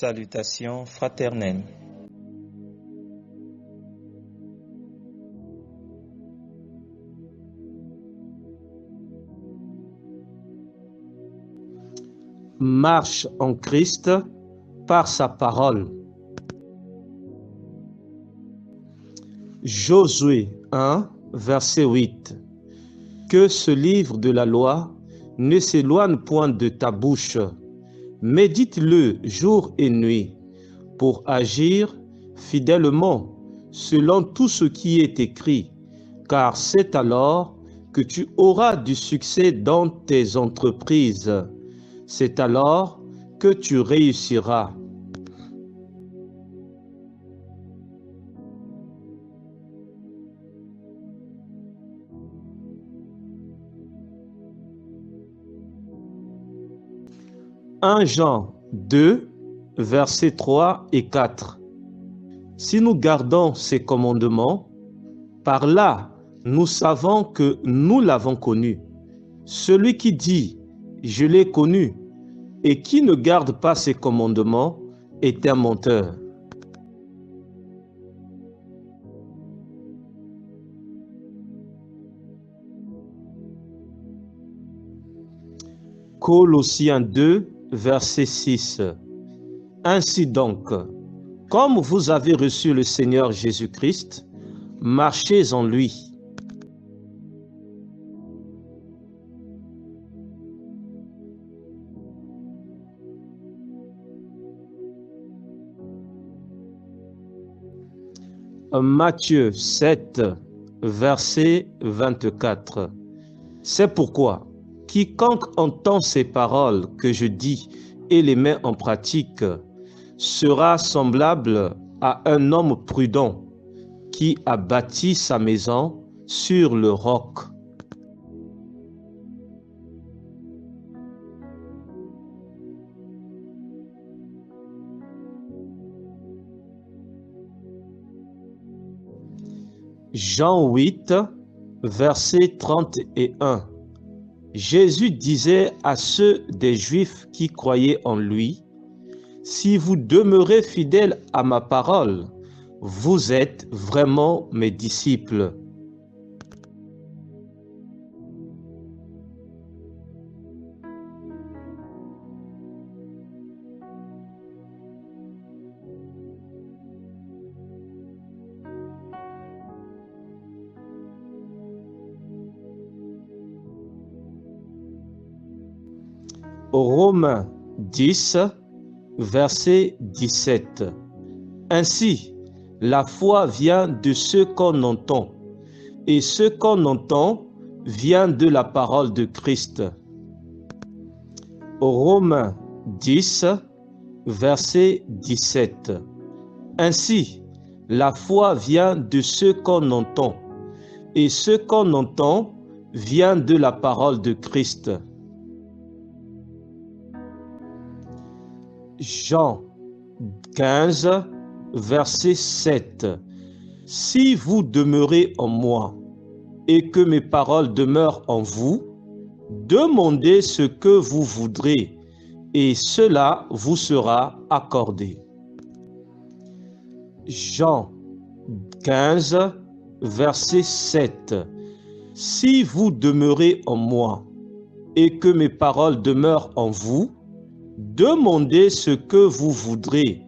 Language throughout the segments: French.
Salutations fraternelles. Marche en Christ par sa parole. Josué 1, verset 8. Que ce livre de la loi ne s'éloigne point de ta bouche. Médite-le jour et nuit pour agir fidèlement selon tout ce qui est écrit, car c'est alors que tu auras du succès dans tes entreprises. C'est alors que tu réussiras. « 1 Jean 2, versets 3 et 4. Si nous gardons ces commandements, par là, nous savons que nous l'avons connu. Celui qui dit « Je l'ai connu » et qui ne garde pas ses commandements est un menteur. Colossiens 2, verset 6. Ainsi donc, comme vous avez reçu le Seigneur Jésus-Christ, marchez en lui. Matthieu 7, verset 24. C'est pourquoi, quiconque entend ces paroles que je dis et les met en pratique sera semblable à un homme prudent qui a bâti sa maison sur le roc. Jean 8, verset 31. Jésus disait à ceux des Juifs qui croyaient en lui, « Si vous demeurez fidèles à ma parole, vous êtes vraiment mes disciples. » Romains 10, verset 17. Ainsi, la foi vient de ce qu'on entend, et ce qu'on entend vient de la parole de Christ. Romains 10, verset 17. Ainsi, la foi vient de ce qu'on entend, et ce qu'on entend vient de la parole de Christ. Jean 15, verset 7. Si vous demeurez en moi et que mes paroles demeurent en vous, demandez ce que vous voudrez et cela vous sera accordé. Jean 15, verset 7. Si vous demeurez en moi et que mes paroles demeurent en vous, demandez ce que vous voudrez,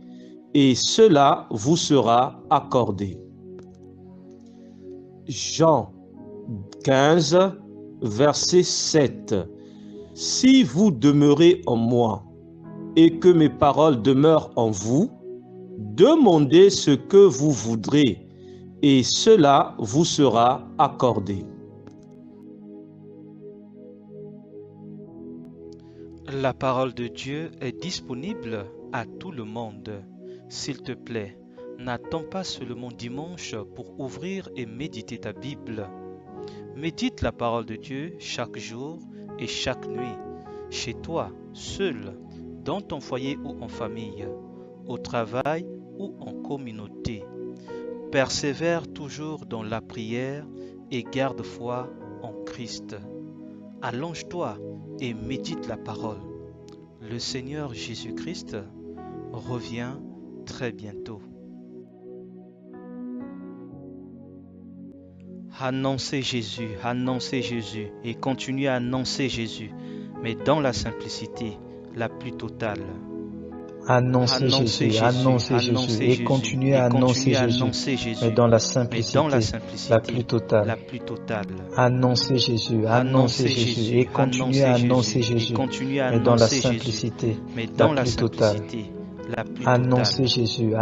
et cela vous sera accordé. Jean 15, verset 7. Si vous demeurez en moi, et que mes paroles demeurent en vous, demandez ce que vous voudrez, et cela vous sera accordé. La parole de Dieu est disponible à tout le monde. S'il te plaît, n'attends pas seulement dimanche pour ouvrir et méditer ta Bible. Médite la parole de Dieu chaque jour et chaque nuit, chez toi, seul, dans ton foyer ou en famille, au travail ou en communauté. Persévère toujours dans la prière et garde foi en Christ. Allonge-toi et médite la parole. Le Seigneur Jésus-Christ revient très bientôt. Annoncez Jésus et continuez à annoncer Jésus, mais dans la simplicité la plus totale. Annoncez Jésus et continuez à annoncer Jésus, mais dans la simplicité la plus totale. Annoncez Jésus et continuez à annoncer Jésus, mais dans la simplicité la plus totale. Annoncez Jésus,